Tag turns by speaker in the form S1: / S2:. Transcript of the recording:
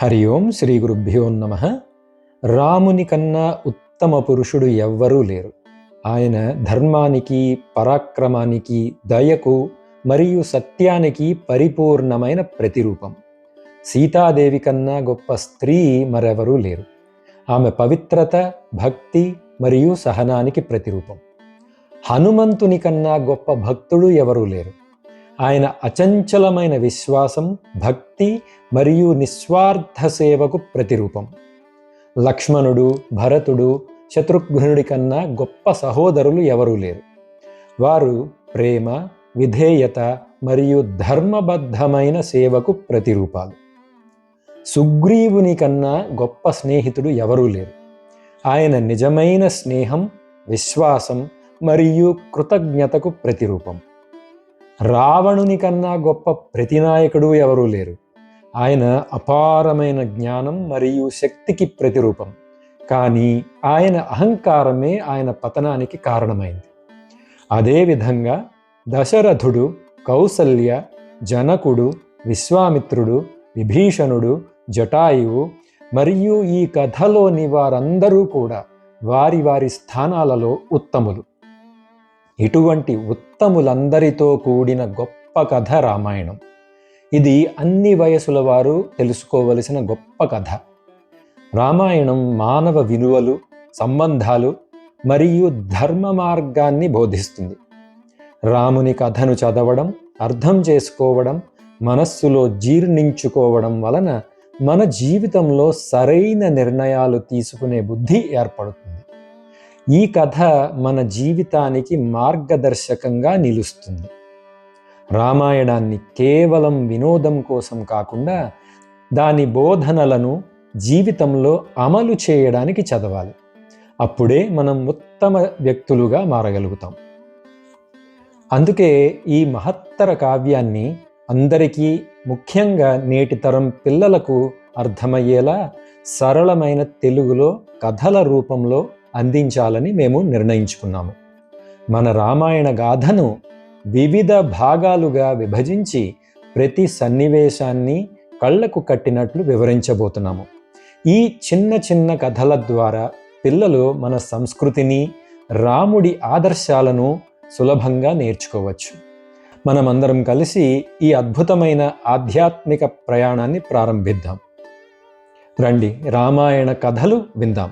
S1: హరి ఓం శ్రీ గురుభ్యో నమః. రాముని కన్నా ఉత్తమ పురుషుడు ఎవ్వరూ లేరు. ఆయన ధర్మానికి, పరాక్రమానికి, దయకు మరియు సత్యానికి పరిపూర్ణమైన ప్రతిరూపం. సీతాదేవి కన్నా గొప్ప స్త్రీ మరెవరూ లేరు. ఆమె పవిత్రత, భక్తి మరియు సహనానికి ప్రతిరూపం. హనుమంతుని కన్నా గొప్ప భక్తుడు ఎవరూ లేరు. ఆయన అచంచలమైన విశ్వాసం, భక్తి మరియు నిస్వార్థ సేవకు ప్రతిరూపం. లక్ష్మణుడు, భరతుడు, శత్రుఘ్నుడి కన్నా గొప్ప సహోదరులు ఎవరూ లేరు. వారు ప్రేమ, విధేయత మరియు ధర్మబద్ధమైన సేవకు ప్రతిరూపాలు. సుగ్రీవుని కన్నా గొప్ప స్నేహితుడు ఎవరూ లేరు. ఆయన నిజమైన స్నేహం, విశ్వాసం మరియు కృతజ్ఞతకు ప్రతిరూపం. రావణుని కన్నా గొప్ప ప్రతినాయకుడు ఎవరూ లేరు. ఆయన అపారమైన జ్ఞానం మరియు శక్తికి ప్రతిరూపం. కానీ ఆయన అహంకారమే ఆయన పతనానికి కారణమైంది. అదేవిధంగా దశరథుడు, కౌసల్య, జనకుడు, విశ్వామిత్రుడు, విభీషణుడు, జటాయువు మరియు ఈ కథలోని వారందరూ కూడా వారి వారి స్థానాలలో ఉత్తములు. ఇటువంటి ఉత్తములందరితో కూడిన గొప్ప కథ రామాయణం. ఇది అన్ని వయసుల వారు తెలుసుకోవలసిన గొప్ప కథ. రామాయణం మానవ విలువలు, సంబంధాలు మరియు ధర్మ మార్గాన్ని బోధిస్తుంది. రాముని కథను చదవడం, అర్థం చేసుకోవడం, మనస్సులో జీర్ణించుకోవడం వలన మన జీవితంలో సరైన నిర్ణయాలు తీసుకునే బుద్ధి ఏర్పడుతుంది. ఈ కథ మన జీవితానికి మార్గదర్శకంగా నిలుస్తుంది. రామాయణాన్ని కేవలం వినోదం కోసం కాకుండా దాని బోధనలను జీవితంలో అమలు చేయడానికి చదవాలి. అప్పుడే మనం ఉత్తమ వ్యక్తులుగా మారగలుగుతాం. అందుకే ఈ మహత్తర కావ్యాన్ని అందరికీ, ముఖ్యంగా నేటి తరం పిల్లలకు అర్థమయ్యేలా సరళమైన తెలుగులో కథల రూపంలో అందించాలని మేము నిర్ణయించుకున్నాము. మన రామాయణ గాథను వివిధ భాగాలుగా విభజించి ప్రతి సన్నివేశాన్ని కళ్ళకు కట్టినట్లు వివరించబోతున్నాము. ఈ చిన్న చిన్న కథల ద్వారా పిల్లలు మన సంస్కృతిని, రాముడి ఆదర్శాలను సులభంగా నేర్చుకోవచ్చు. మనమందరం కలిసి ఈ అద్భుతమైన ఆధ్యాత్మిక ప్రయాణాన్ని ప్రారంభిద్దాం. రండి, రామాయణ కథలు విందాం.